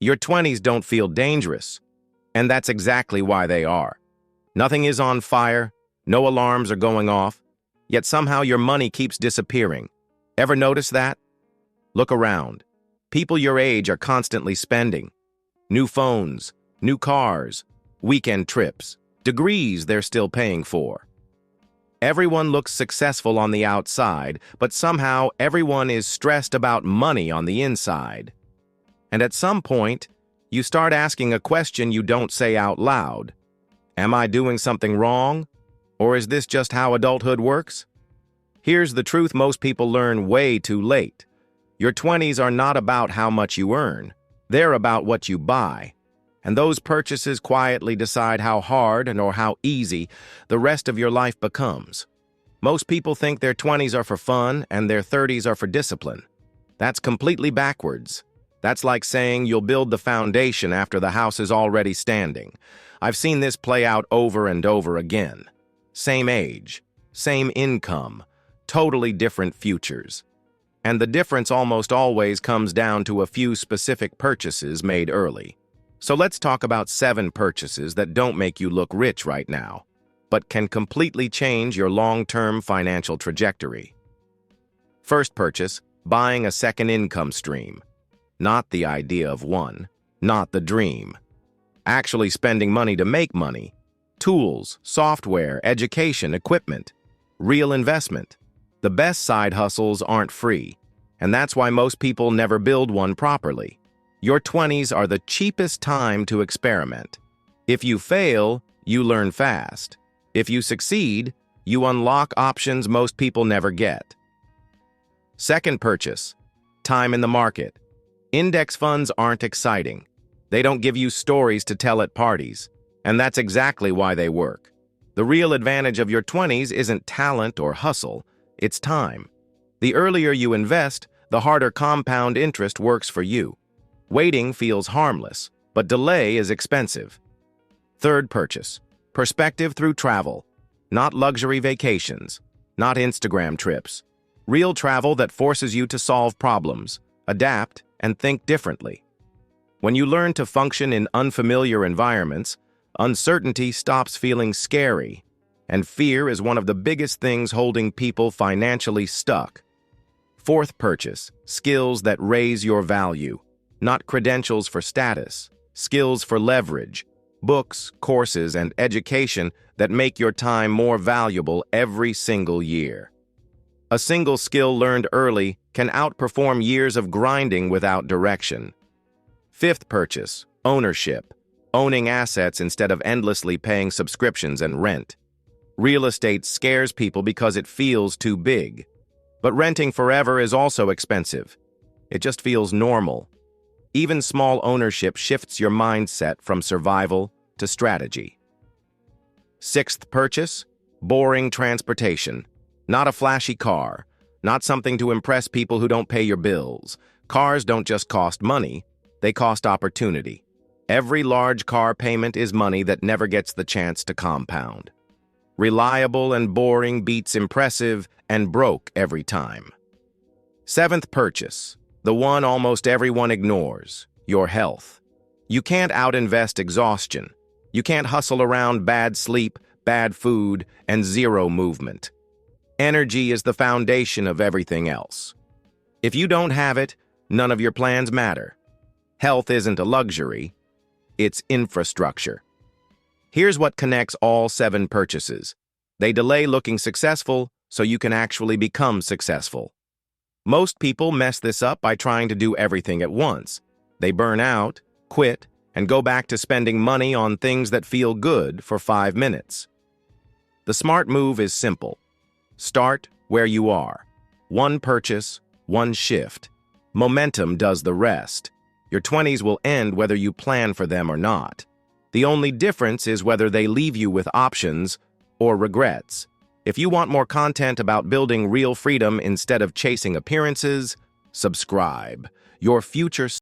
Your 20s don't feel dangerous, and that's exactly why they are. Nothing is on fire, no alarms are going off, yet somehow your money keeps disappearing. Ever notice that? Look around. People your age are constantly spending. New phones, new cars, weekend trips, degrees they're still paying for. Everyone looks successful on the outside, but somehow everyone is stressed about money on the inside. And at some point, you start asking a question you don't say out loud. Am I doing something wrong? Or is this just how adulthood works? Here's the truth most people learn way too late. Your 20s are not about how much you earn. They're about what you buy. And those purchases quietly decide how hard or how easy the rest of your life becomes. Most people think their 20s are for fun and their 30s are for discipline. That's completely backwards. That's like saying you'll build the foundation after the house is already standing. I've seen this play out over and over again. Same age, same income, totally different futures. And the difference almost always comes down to a few specific purchases made early. So let's talk about 7 purchases that don't make you look rich right now, but can completely change your long-term financial trajectory. First purchase, buying a second income stream. Not the idea of one, not the dream. Actually spending money to make money. Tools, software, education, equipment. Real investment. The best side hustles aren't free, and that's why most people never build one properly. Your 20s are the cheapest time to experiment. If you fail, you learn fast. If you succeed, you unlock options most people never get. Second purchase, time in the market. Index funds aren't exciting. They don't give you stories to tell at parties, and that's exactly why they work. The real advantage of your 20s isn't talent or hustle, it's time. The earlier you invest, the harder compound interest works for you. Waiting feels harmless, but delay is expensive. Third purchase, perspective through travel. Not luxury vacations, not Instagram trips. Real travel that forces you to solve problems, adapt, and think differently. When you learn to function in unfamiliar environments, uncertainty stops feeling scary, and fear is one of the biggest things holding people financially stuck. Fourth purchase, skills that raise your value. Not credentials for status, skills for leverage, books, courses, and education that make your time more valuable every single year. A single skill learned early can outperform years of grinding without direction. Fifth purchase, ownership. Owning assets instead of endlessly paying subscriptions and rent. Real estate scares people because it feels too big. But renting forever is also expensive. It just feels normal. Even small ownership shifts your mindset from survival to strategy. Sixth purchase, boring transportation. Not a flashy car, not something to impress people who don't pay your bills. Cars don't just cost money, they cost opportunity. Every large car payment is money that never gets the chance to compound. Reliable and boring beats impressive and broke every time. Seventh purchase, the one almost everyone ignores, your health. You can't outinvest exhaustion. You can't hustle around bad sleep, bad food, and zero movement. Energy is the foundation of everything else. If you don't have it, none of your plans matter. Health isn't a luxury, it's infrastructure. Here's what connects all 7 purchases. They delay looking successful so you can actually become successful. Most people mess this up by trying to do everything at once. They burn out, quit, and go back to spending money on things that feel good for 5 minutes. The smart move is simple. Start where you are. One purchase, one shift. Momentum does the rest. Your 20s will end whether you plan for them or not. The only difference is whether they leave you with options or regrets. If you want more content about building real freedom instead of chasing appearances, subscribe. Your future